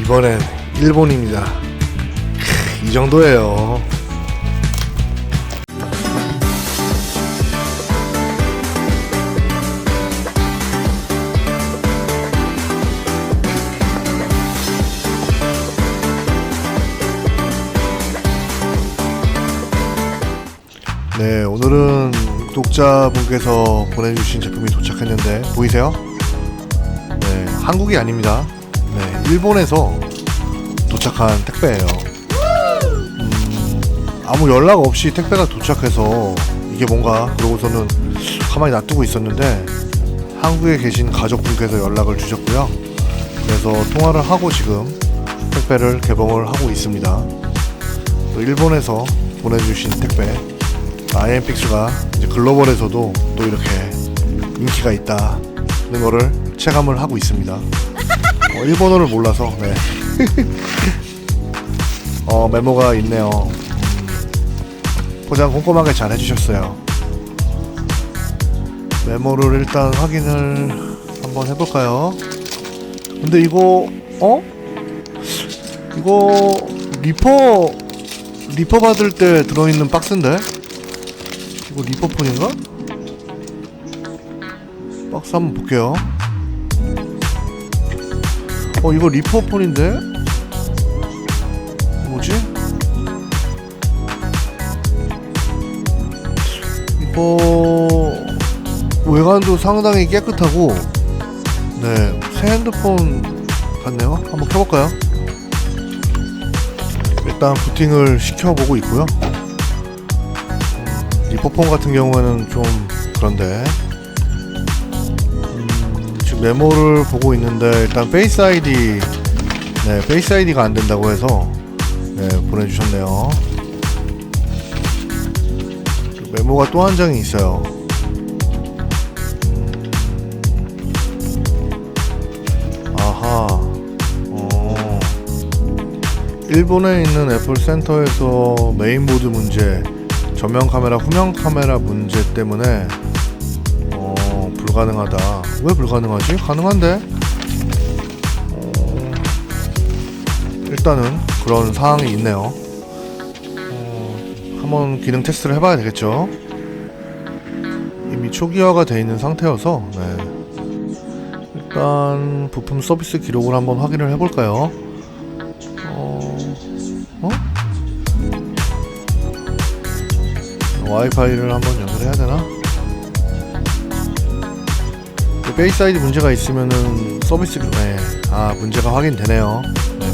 이번엔 일본입니다. 이 정도예요. 네, 오늘은 구독자분께서 보내주신 제품이 도착했는데 보이세요? 네, 한국이 아닙니다. 네, 일본에서 도착한 택배예요. 아무 연락 없이 택배가 도착해서 이게 뭔가 그러고서는 가만히 놔두고 있었는데 한국에 계신 가족분께서 연락을 주셨고요. 그래서 통화를 하고 지금 택배를 개봉을 하고 있습니다. 또 일본에서 보내주신 택배 아이엠픽스가 이제 글로벌에서도 또 이렇게 인기가 있다는 거를 체감을 하고 있습니다. 일본어를 몰라서 네. 메모가 있네요. 포장 꼼꼼하게 잘 해주셨어요. 메모를 일단 확인을 한번 해볼까요? 근데 이거 이거 리퍼 받을 때 들어있는 박스인데? 이거 리퍼폰인가? 박스 한번 볼게요. 이거 리퍼폰인데? 뭐지? 이거 외관도 상당히 깨끗하고 네, 새 핸드폰 같네요. 한번 켜볼까요? 일단 부팅을 시켜보고 있고요. 리퍼폰 같은 경우에는 좀 그런데 지금 메모를 보고 있는데 일단 페이스 아이디 페이스 아이디가 안 된다고 해서 보내주셨네요. 메모가 또 한 장이 있어요. 아하. 일본에 있는 애플 센터에서 메인보드 문제, 전면 카메라, 후면 카메라 문제 때문에 불가능하다. 왜 불가능하지? 가능한데? 일단은 그런 사항이 있네요. 한번 기능 테스트를 해봐야 되겠죠. 이미 초기화가 되어 있는 상태여서 일단 부품 서비스 기록을 한번 확인을 해볼까요? 와이파이를 한번 연결해야 되나? 페이스 아이디 문제가 있으면은 서비스 문제가 확인되네요.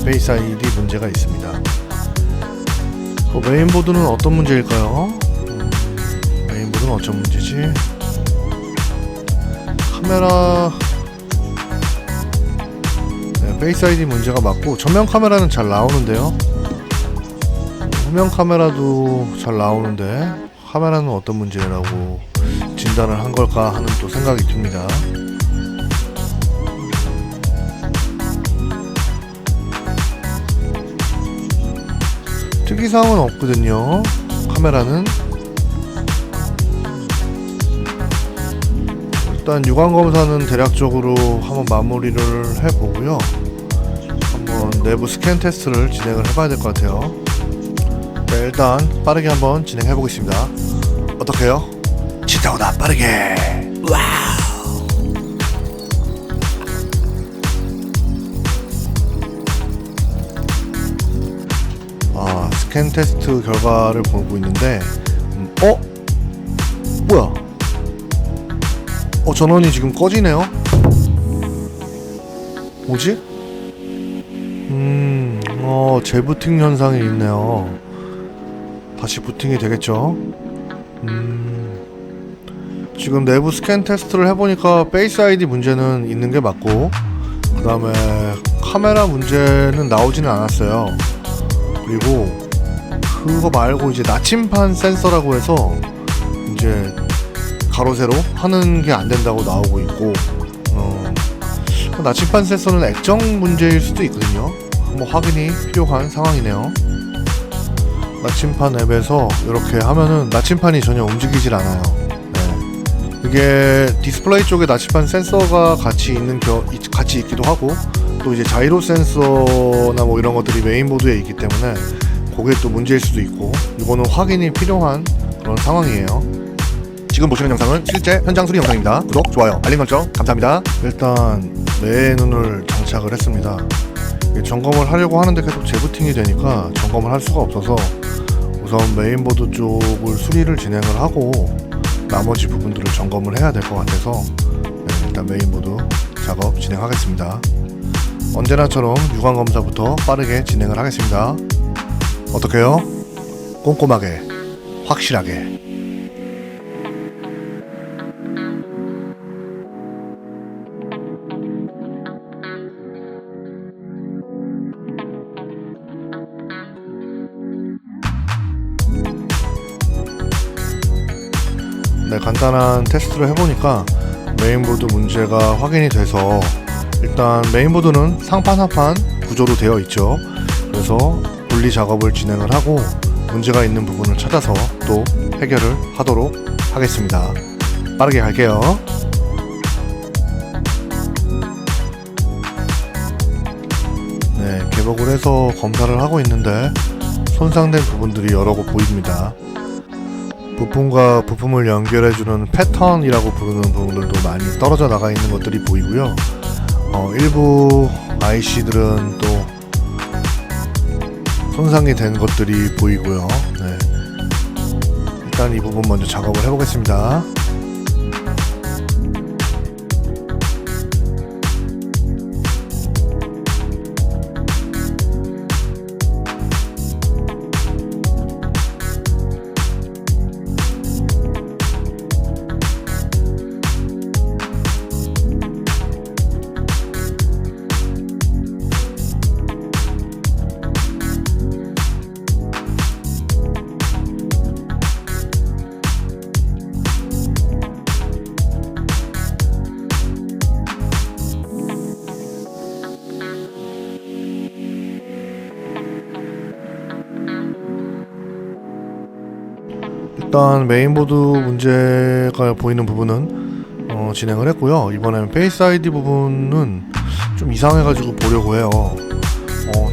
페이스 아이디 문제가 있습니다. 메인보드는 어떤 문제일까요? 메인보드는 어떤 문제지? 카메라 페이스 아이디 문제가 맞고 전면 카메라는 잘 나오는데요. 후면 카메라도 잘 나오는데 카메라는 어떤 문제라고 진단을 한 걸까 하는 또 생각이 듭니다. 특이사항은 없거든요. 카메라는 일단 유관검사는 대략적으로 한번 마무리를 해보고요. 한번 내부 스캔 테스트를 진행을 해봐야 될 것 같아요. 네, 일단 빠르게 한번 진행해보겠습니다. 어떡해요? 진짜보다 빠르게. 와우. 스캔 테스트 결과를 보고 있는데 뭐야? 전원이 지금 꺼지네요? 뭐지? 재부팅 현상이 있네요. 다시 부팅이 되겠죠? 지금 내부 스캔 테스트를 해보니까 페이스 아이디 문제는 있는 게 맞고 그 다음에 카메라 문제는 나오지는 않았어요. 그리고 그거 말고 이제 나침판 센서라고 해서 이제 가로 세로 하는 게 안 된다고 나오고 있고 나침판 센서는 액정 문제일 수도 있거든요. 한번 확인이 필요한 상황이네요. 나침판 앱에서 이렇게 하면은 나침판이 전혀 움직이질 않아요. 이게 디스플레이 쪽에 나침반 센서가 같이 있기도 하고 또 이제 자이로 센서나 뭐 이런 것들이 메인보드에 있기 때문에 그게 또 문제일 수도 있고, 이거는 확인이 필요한 그런 상황이에요. 지금 보시는 영상은 실제 현장 수리 영상입니다. 구독, 좋아요, 알림 설정 감사합니다. 일단 매눈을 장착을 했습니다. 점검을 하려고 하는데 계속 재부팅이 되니까 점검을 할 수가 없어서 우선 메인보드 쪽을 수리를 진행을 하고 나머지 부분들을 점검을 해야 될 것 같아서 일단 메인보드 작업 진행하겠습니다. 언제나처럼 유관 검사부터 빠르게 진행을 하겠습니다. 어떻게요? 꼼꼼하게, 확실하게. 네, 간단한 테스트를 해보니까 메인보드 문제가 확인이 돼서, 일단 메인보드는 상판 하판 구조로 되어 있죠. 그래서 분리 작업을 진행을 하고 문제가 있는 부분을 찾아서 또 해결을 하도록 하겠습니다. 빠르게 갈게요. 네, 개복을 해서 검사를 하고 있는데 손상된 부분들이 여러 곳 보입니다. 부품과 부품을 연결해주는 패턴이라고 부르는 부분들도 많이 떨어져 나가 있는 것들이 보이고요. 일부 IC들은 또 손상이 된 것들이 보이고요. 네. 일단 이 부분 먼저 작업을 해보겠습니다. 일단 메인보드 문제가 보이는 부분은 진행을 했고요. 이번에는 페이스 ID 부분은 좀 이상해가지고 보려고 해요.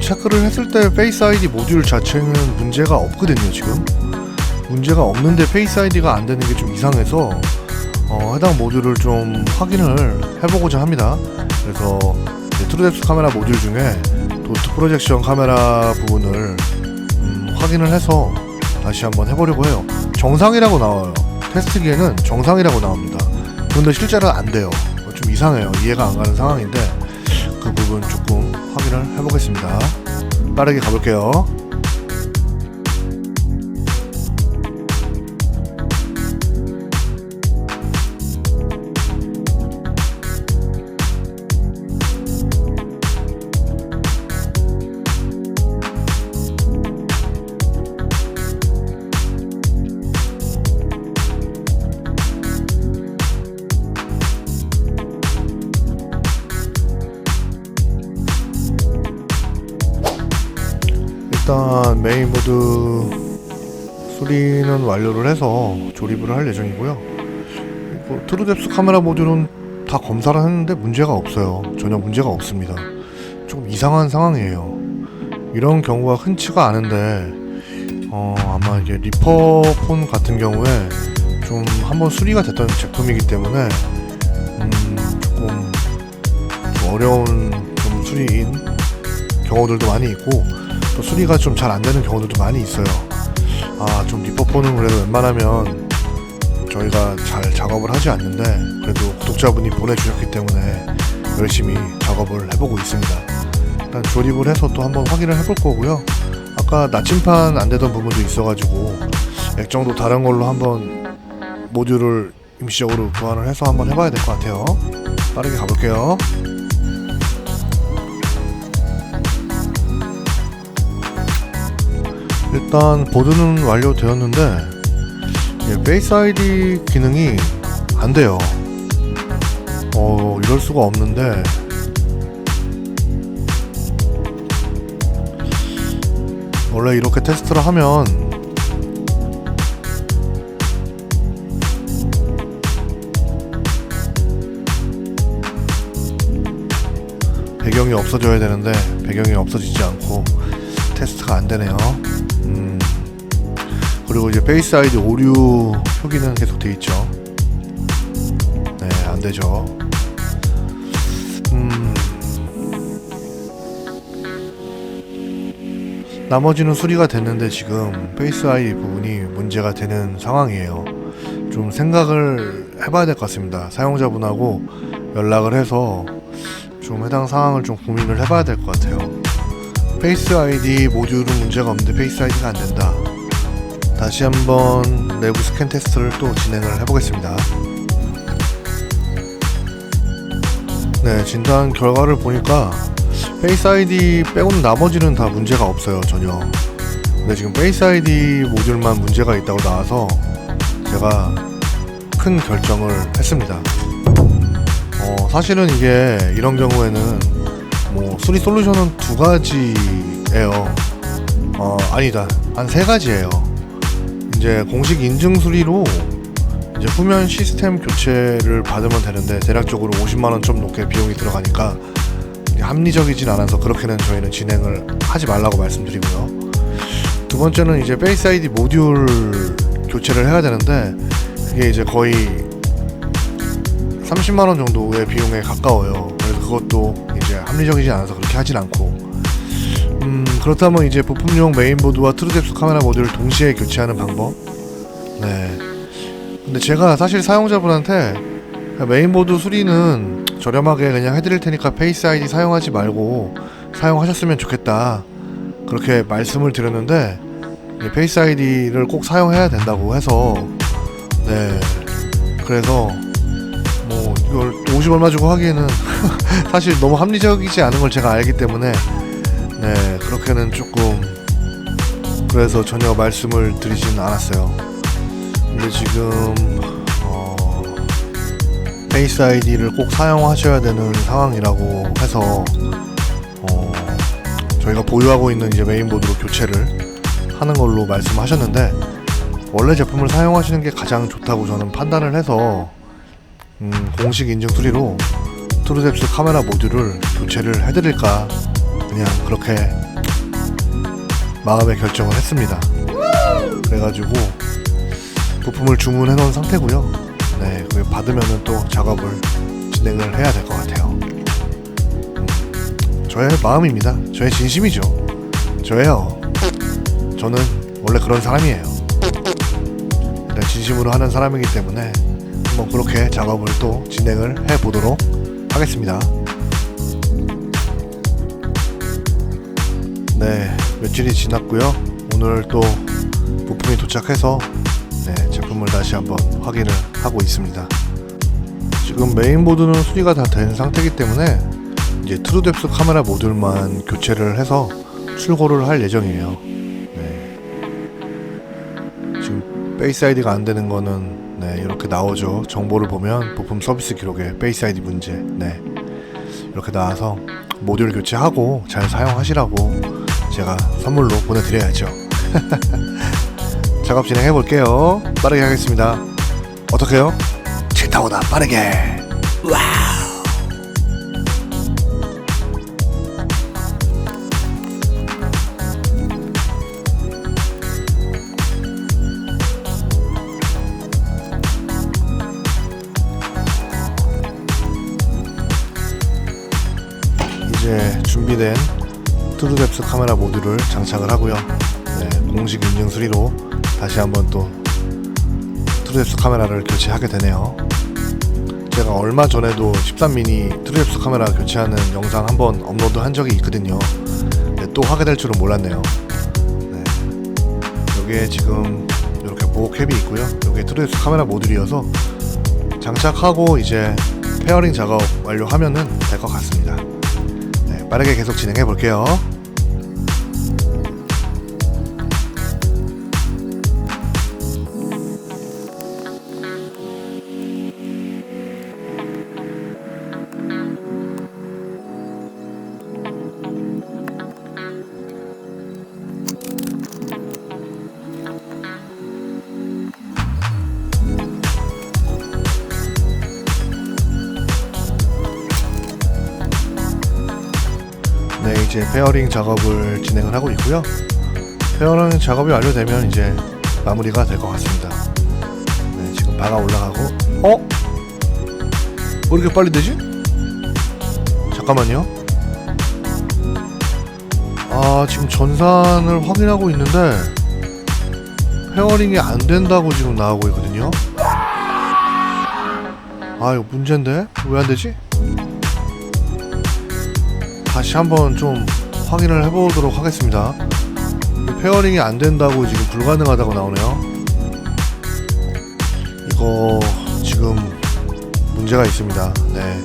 체크를 했을 때 페이스 ID 모듈 자체는 문제가 없거든요. 지금 문제가 없는데 페이스 ID가 안 되는 게 좀 이상해서 해당 모듈을 좀 확인을 해보고자 합니다. 그래서 트루뎁스 카메라 모듈 중에 도트 프로젝션 카메라 부분을 확인을 해서 다시 한번 해보려고 해요. 정상이라고 나와요. 테스트기에는 정상이라고 나옵니다. 근데 실제로 안 돼요. 좀 이상해요. 이해가 안 가는 상황인데 그 부분 조금 확인을 해보겠습니다. 빠르게 가볼게요. 일단 메인보드 수리는 완료를 해서 조립을 할 예정이고요. 트루뎁스 카메라 모듈은 다 검사를 했는데 문제가 없어요. 전혀 문제가 없습니다. 조금 이상한 상황이에요. 이런 경우가 흔치가 않은데 아마 이게 리퍼폰 같은 경우에 좀 한번 수리가 됐던 제품이기 때문에 조금 어려운 좀 수리인 경우들도 많이 있고, 또 수리가 좀 잘 안되는 경우들도 많이 있어요. 좀 리퍼폰은 그래도 웬만하면 저희가 잘 작업을 하지 않는데 그래도 구독자분이 보내주셨기 때문에 열심히 작업을 해보고 있습니다. 일단 조립을 해서 또 한번 확인을 해볼 거고요. 아까 나침판 안되던 부분도 있어가지고 액정도 다른 걸로 한번 모듈을 임시적으로 교환을 해서 한번 해봐야 될 것 같아요. 빠르게 가볼게요. 일단 보드는 완료되었는데 페이스 ID 기능이 안 돼요. 이럴 수가 없는데 원래 이렇게 테스트를 하면 배경이 없어져야 되는데 배경이 없어지지 않고 테스트가 안 되네요. 그리고 이제 페이스 아이디 오류 표기는 계속 돼 있죠. 네, 안 되죠. 나머지는 수리가 됐는데 지금 페이스 아이디 부분이 문제가 되는 상황이에요. 좀 생각을 해봐야 될 것 같습니다. 사용자분하고 연락을 해서 좀 해당 상황을 좀 고민을 해봐야 될 것 같아요. 페이스 아이디 모듈은 문제가 없는데 페이스 아이디가 안 된다. 다시 한번 내부 스캔 테스트를 또 진행을 해보겠습니다. 네, 진단 결과를 보니까 페이스 아이디 빼고는 나머지는 다 문제가 없어요, 전혀. 근데 지금 페이스 아이디 모듈만 문제가 있다고 나와서 제가 큰 결정을 했습니다. 사실은 이게 이런 경우에는 뭐 수리 솔루션은 두 가지예요. 아니다, 한 세 가지예요. 이제 공식 인증 수리로 이제 후면 시스템 교체를 받으면 되는데 대략적으로 50만원 좀 넘게 비용이 들어가니까 합리적이진 않아서 그렇게는 저희는 진행을 하지 말라고 말씀드리고요. 두 번째는 이제 페이스 아이디 모듈 교체를 해야 되는데 그게 이제 거의 30만원 정도의 비용에 가까워요. 그래서 그것도 이제 합리적이지 않아서 그렇게 하진 않고, 그렇다면 이제 부품용 메인보드와 트루뎁스 카메라 모듈을 동시에 교체하는 방법. 네. 근데 제가 사실 사용자분한테 메인보드 수리는 저렴하게 그냥 해드릴 테니까 페이스 아이디 사용하지 말고 사용하셨으면 좋겠다, 그렇게 말씀을 드렸는데 페이스 아이디를 꼭 사용해야 된다고 해서, 네, 그래서 뭐 이걸 50 얼마 주고 하기에는 사실 너무 합리적이지 않은 걸 제가 알기 때문에, 네, 그렇게는 조금, 그래서 전혀 말씀을 드리진 않았어요. 근데 지금 페이스 아이디를 꼭 사용하셔야 되는 상황이라고 해서 저희가 보유하고 있는 이제 메인보드로 교체를 하는 걸로 말씀하셨는데, 원래 제품을 사용하시는 게 가장 좋다고 저는 판단을 해서 공식 인증 수리로 트루뎁스 카메라 모듈을 교체를 해드릴까, 그냥 그렇게 마음의 결정을 했습니다. 그래가지고 부품을 주문해 놓은 상태고요. 네, 그걸 받으면은 또 작업을 진행을 해야 될 것 같아요. 저의 마음입니다. 저의 진심이죠. 저예요. 저는 원래 그런 사람이에요. 일단 진심으로 하는 사람이기 때문에 한번 그렇게 작업을 또 진행을 해보도록 하겠습니다. 네, 며칠이 지났고요. 오늘 또 부품이 도착해서 네, 제품을 다시 한번 확인을 하고 있습니다. 지금 메인보드는 수리가 다 된 상태이기 때문에 이제 트루뎁스 카메라 모듈만 교체를 해서 출고를 할 예정이에요. 네. 지금 페이스 아이디가 안 되는 거는 네, 이렇게 나오죠. 정보를 보면 부품 서비스 기록에 페이스 아이디 문제, 네, 이렇게 나와서 모듈 교체하고 잘 사용하시라고 제가 선물로 보내드려야죠. 작업 진행해 볼게요. 빠르게 하겠습니다. 어떡해요? 칠타보다 빠르게. 와우. 이제 준비된 트루뎁스 카메라 모듈을 장착을 하고요. 네, 공식 인증 수리로 다시 한번 또 트루뎁스 카메라를 교체하게 되네요. 제가 얼마 전에도 13mm 트루뎁스 카메라 교체하는 영상 한번 업로드 한 적이 있거든요. 네, 또 하게 될 줄은 몰랐네요. 네, 여기에 지금 이렇게 보호 캡이 있고요. 여기에 트루뎁스 카메라 모듈이어서 장착하고 이제 페어링 작업 완료하면은 될 것 같습니다. 네, 빠르게 계속 진행해 볼게요. 이제 페어링 작업을 진행을 하고 있고요. 페어링 작업이 완료되면 이제 마무리가 될 것 같습니다. 네, 지금 바가 올라가고 왜 이렇게 빨리 되지? 잠깐만요. 지금 전산을 확인하고 있는데 페어링이 안 된다고 지금 나오고 있거든요. 이거 문제인데? 왜 안 되지? 다시 한번 좀 확인을 해보도록 하겠습니다. 페어링이 안 된다고 지금 불가능하다고 나오네요. 이거 지금 문제가 있습니다. 네.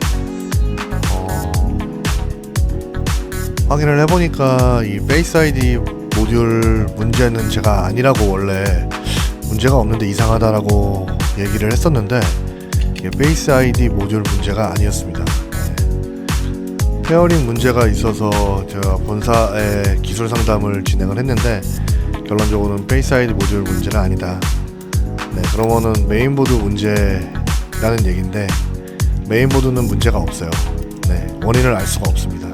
확인을 해보니까 이 페이스 아이디 모듈 문제는 제가 아니라고 원래 문제가 없는데 이상하다라고 얘기를 했었는데 이게 페이스 아이디 모듈 문제가 아니었습니다. 네. 페어링 문제가 있어서 제가 본사에 기술 상담을 진행을 했는데 결론적으로는 페이스 아이디 모듈 문제는 아니다. 네, 그러면은 메인보드 문제라는 얘기인데 메인보드는 문제가 없어요. 네, 원인을 알 수가 없습니다.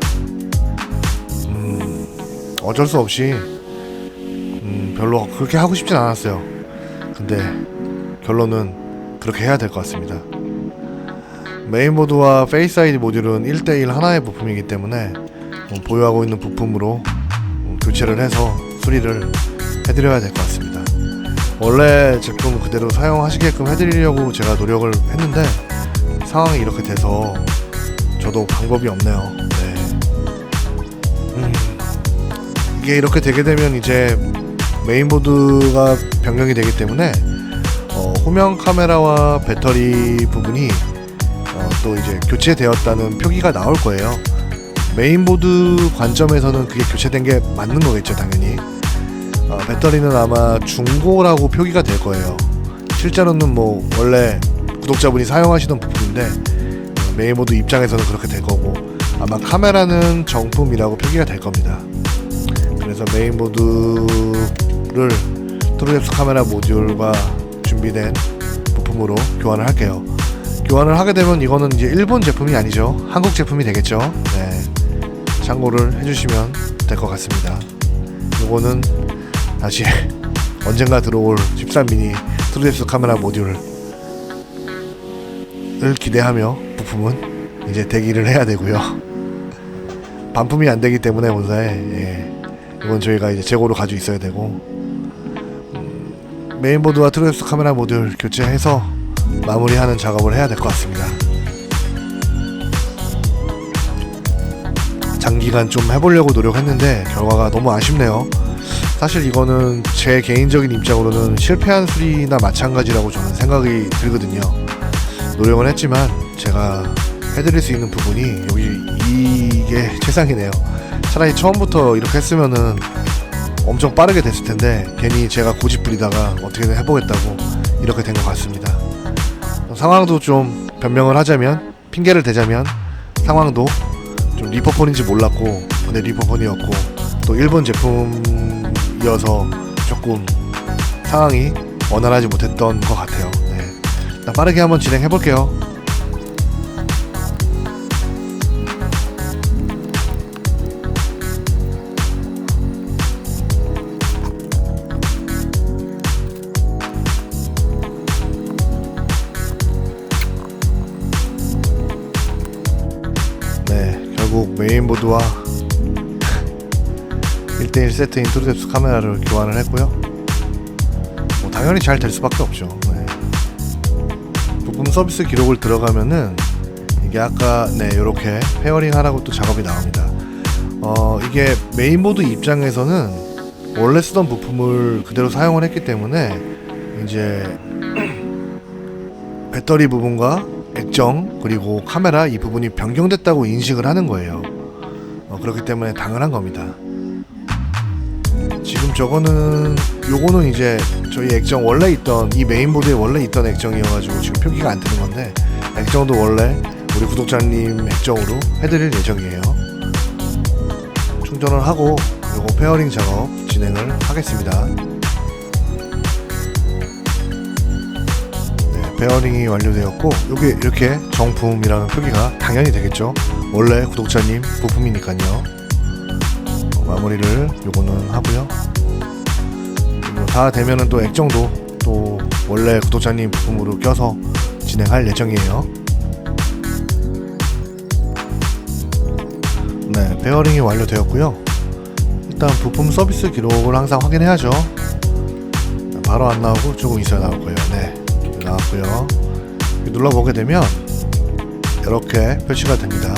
어쩔 수 없이 별로 그렇게 하고 싶진 않았어요. 근데 결론은 그렇게 해야 될 것 같습니다. 메인보드와 페이스 아이디 모듈은 1대1 하나의 부품이기 때문에 보유하고 있는 부품으로 교체를 해서 수리를 해드려야 될 것 같습니다. 원래 제품 그대로 사용하시게끔 해드리려고 제가 노력을 했는데 상황이 이렇게 돼서 저도 방법이 없네요. 네. 이게 이렇게 되게 되면 이제 메인보드가 변경이 되기 때문에 후면 카메라와 배터리 부분이 또 이제 교체되었다는 표기가 나올 거예요. 메인보드 관점에서는 그게 교체된 게 맞는 거겠죠, 당연히. 배터리는 아마 중고라고 표기가 될 거예요. 실제로는 뭐 원래 구독자분이 사용하시던 부품인데 메인보드 입장에서는 그렇게 될 거고 아마 카메라는 정품이라고 표기가 될 겁니다. 그래서 메인보드를 트루뎁스 카메라 모듈과 준비된 부품으로 교환을 할게요. 교환을 하게 되면 이거는 이제 일본 제품이 아니죠. 한국 제품이 되겠죠. 네, 참고를 해주시면 될 것 같습니다. 이거는 다시 언젠가 들어올 13미니 트루뎁스 카메라 모듈을 기대하며 부품은 이제 대기를 해야 되고요. 반품이 안 되기 때문에 본사에 이건 저희가 이제 재고로 가지고 있어야 되고 메인보드와 트루뎁스 카메라 모듈 교체해서 마무리하는 작업을 해야 될 것 같습니다. 장기간 좀 해보려고 노력했는데 결과가 너무 아쉽네요. 사실 이거는 제 개인적인 입장으로는 실패한 수리나 마찬가지라고 저는 생각이 들거든요. 노력은 했지만 제가 해드릴 수 있는 부분이 여기 이게 최상이네요. 차라리 처음부터 이렇게 했으면은 엄청 빠르게 됐을 텐데 괜히 제가 고집 부리다가 어떻게든 해보겠다고 이렇게 된 것 같습니다. 상황도 좀 변명을 하자면, 핑계를 대자면 상황도 좀 리퍼폰인지 몰랐고 근데 리퍼폰이었고 또 일본 제품이어서 조금 상황이 원활하지 못했던 것 같아요. 네. 빠르게 한번 진행해 볼게요. 결국 메인보드와 1대1 세트인 트루뎁스 카메라를 교환을 했고요. 당연히 잘 될 수밖에 없죠. 네. 부품 서비스 기록을 들어가면은 이게 아까 이렇게 페어링 하라고 또 작업이 나옵니다. 이게 메인보드 입장에서는 원래 쓰던 부품을 그대로 사용을 했기 때문에 이제 배터리 부분과 액정 그리고 카메라 이 부분이 변경됐다고 인식을 하는 거예요. 그렇기 때문에 당연한 겁니다. 지금 요거는 이제 저희 액정 원래 있던 이 메인보드에 원래 있던 액정이어가지고 지금 표기가 안 뜨는 건데 액정도 원래 우리 구독자님 액정으로 해드릴 예정이에요. 충전을 하고 요거 페어링 작업 진행을 하겠습니다. 페어링이 완료되었고 여기 이렇게 정품이라는 표기가 당연히 되겠죠. 원래 구독자님 부품이니까요. 마무리를 요거는 하고요. 그리고 다 되면은 또 액정도 또 원래 구독자님 부품으로 껴서 진행할 예정이에요. 네, 페어링이 완료되었고요. 일단 부품 서비스 기록을 항상 확인해야죠. 바로 안 나오고 조금 있어야 나올 거예요. 네, 나왔고요. 눌러보게 되면 이렇게 표시가 됩니다.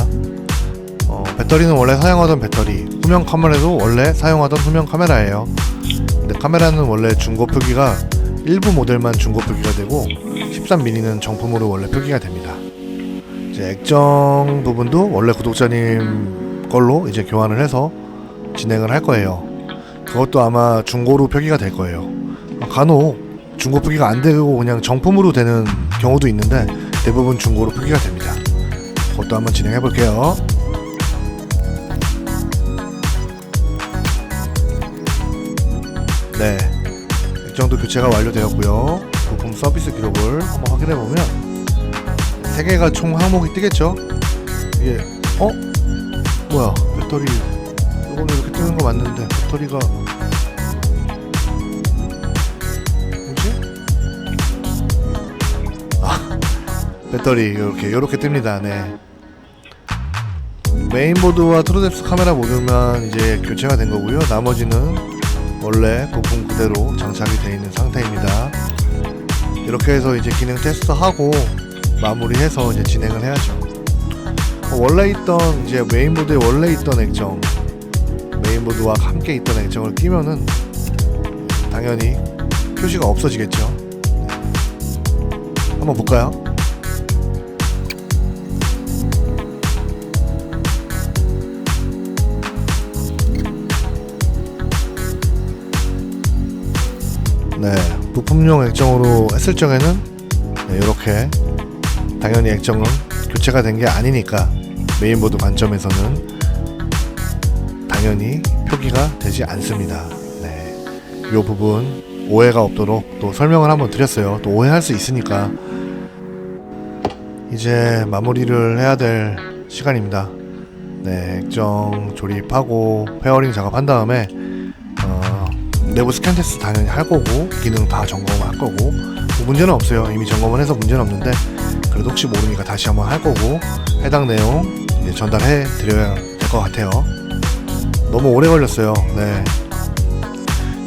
배터리는 원래 사용하던 배터리, 후면 카메라도 원래 사용하던 후면 카메라예요. 근데 카메라는 원래 중고 표기가 일부 모델만 중고 표기가 되고 13mm는 정품으로 원래 표기가 됩니다. 이제 액정 부분도 원래 구독자님 걸로 이제 교환을 해서 진행을 할 거예요. 그것도 아마 중고로 표기가 될 거예요. 간혹 중고 표기가 안 되고 그냥 정품으로 되는 경우도 있는데 대부분 중고로 표기가 됩니다. 그것도 한번 진행해 볼게요. 네, 액정도 교체가 완료되었고요. 부품 서비스 기록을 한번 확인해 보면 3개가 총 항목이 뜨겠죠? 이게 뭐야, 배터리 이거는 이렇게 뜨는 거 맞는데 배터리가 뭐지? 배터리 요렇게 뜹니다. 네, 메인보드와 트루뎁스 카메라 모듈만 이제 교체가 된 거고요. 나머지는 원래 부품 그대로 장착이 되어 있는 상태입니다. 이렇게 해서 이제 기능 테스트하고 마무리해서 이제 진행을 해야죠. 원래 있던 이제 메인보드에 원래 있던 액정, 메인보드와 함께 있던 액정을 끼면은 당연히 표시가 없어지겠죠. 한번 볼까요? 네, 부품용 액정으로 했을 적에는 이렇게 당연히 액정은 교체가 된 게 아니니까 메인보드 관점에서는 당연히 표기가 되지 않습니다. 네, 이 부분 오해가 없도록 또 설명을 한번 드렸어요. 또 오해할 수 있으니까. 이제 마무리를 해야 될 시간입니다. 네, 액정 조립하고 페어링 작업한 다음에 내부 스캔 테스트 당연히 할 거고 기능 다 점검할 거고 뭐 문제는 없어요. 이미 점검을 해서 문제는 없는데 그래도 혹시 모르니까 다시 한번 할 거고 해당 내용 이제 전달해 드려야 될 것 같아요. 너무 오래 걸렸어요. 네,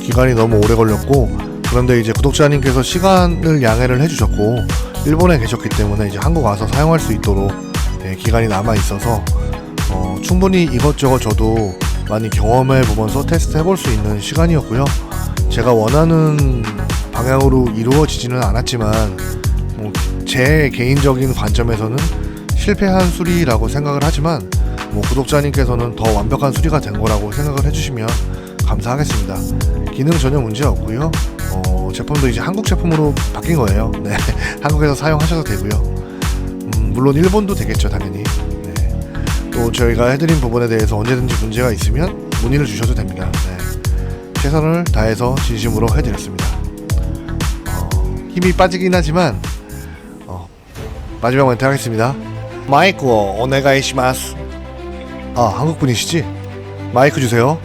기간이 너무 오래 걸렸고, 그런데 이제 구독자님께서 시간을 양해를 해주셨고 일본에 계셨기 때문에 이제 한국 와서 사용할 수 있도록 기간이 남아 있어서 충분히 이것저것 저도 많이 경험해 보면서 테스트 해볼 수 있는 시간이었고요. 제가 원하는 방향으로 이루어지지는 않았지만 뭐 제 개인적인 관점에서는 실패한 수리라고 생각을 하지만 뭐 구독자님께서는 더 완벽한 수리가 된 거라고 생각을 해주시면 감사하겠습니다. 기능 전혀 문제 없고요. 제품도 이제 한국 제품으로 바뀐 거예요. 네, 한국에서 사용하셔도 되고요. 물론 일본도 되겠죠, 당연히. 또 저희가 해드린 부분에 대해서 언제든지 문제가 있으면 문의를 주셔도 됩니다. 네, 최선을 다해서 진심으로 해드렸습니다. 힘이 빠지긴 하지만 마지막 멘트 하겠습니다. 마이크 오네가이시마스. 한국분이시지? 마이크 주세요.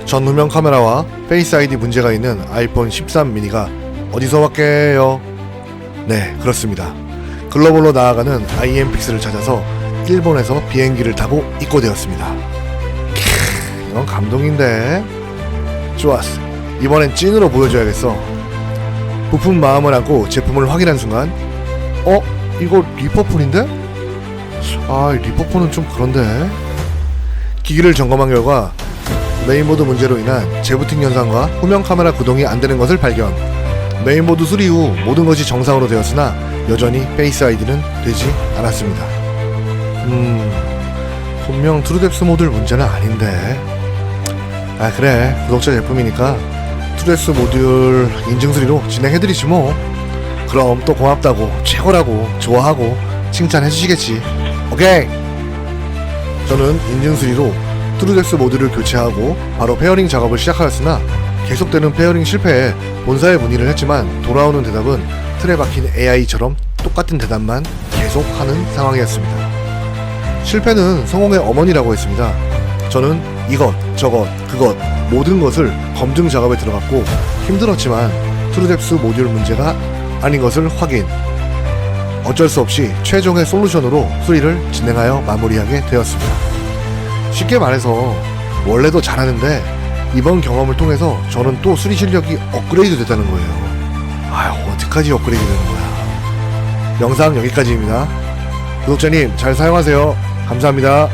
전후면 카메라와 페이스 아이디 문제가 있는 아이폰 13 미니가 어디서 왔게요? 네, 그렇습니다. 글로벌로 나아가는 IM픽스를 찾아서 일본에서 비행기를 타고 입고되었습니다. 이건 감동인데. 좋았어. 이번엔 찐으로 보여줘야겠어. 부품 마음을 안고 제품을 확인한 순간 이거 리퍼풀인데? 리퍼풀은 좀 그런데. 기기를 점검한 결과 메인보드 문제로 인한 재부팅 현상과 후면 카메라 구동이 안되는 것을 발견. 메인보드 수리 후 모든 것이 정상으로 되었으나 여전히 페이스 아이디는 되지 않았습니다. 분명 트루뎁스 모듈 문제는 아닌데. 그래, 구독자 제품이니까 트루뎁스 모듈 인증 수리로 진행해드리지 뭐. 그럼 또 고맙다고, 최고라고, 좋아하고 칭찬해 주시겠지. 오케이. 저는 인증 수리로 트루뎁스 모듈을 교체하고 바로 페어링 작업을 시작하였으나 계속되는 페어링 실패에 본사에 문의를 했지만 돌아오는 대답은 틀에 박힌 AI처럼 똑같은 대답만 계속하는 상황이었습니다. 실패는 성공의 어머니라고 했습니다. 저는 이것, 저것, 그것 모든 것을 검증 작업에 들어갔고 힘들었지만 트루뎁스 모듈 문제가 아닌 것을 확인. 어쩔 수 없이 최종의 솔루션으로 수리를 진행하여 마무리하게 되었습니다. 쉽게 말해서 원래도 잘하는데 이번 경험을 통해서 저는 또 수리 실력이 업그레이드 됐다는 거예요. 어디까지 업그레이드 되는 거야. 영상 여기까지입니다. 구독자님 잘 사용하세요. 감사합니다.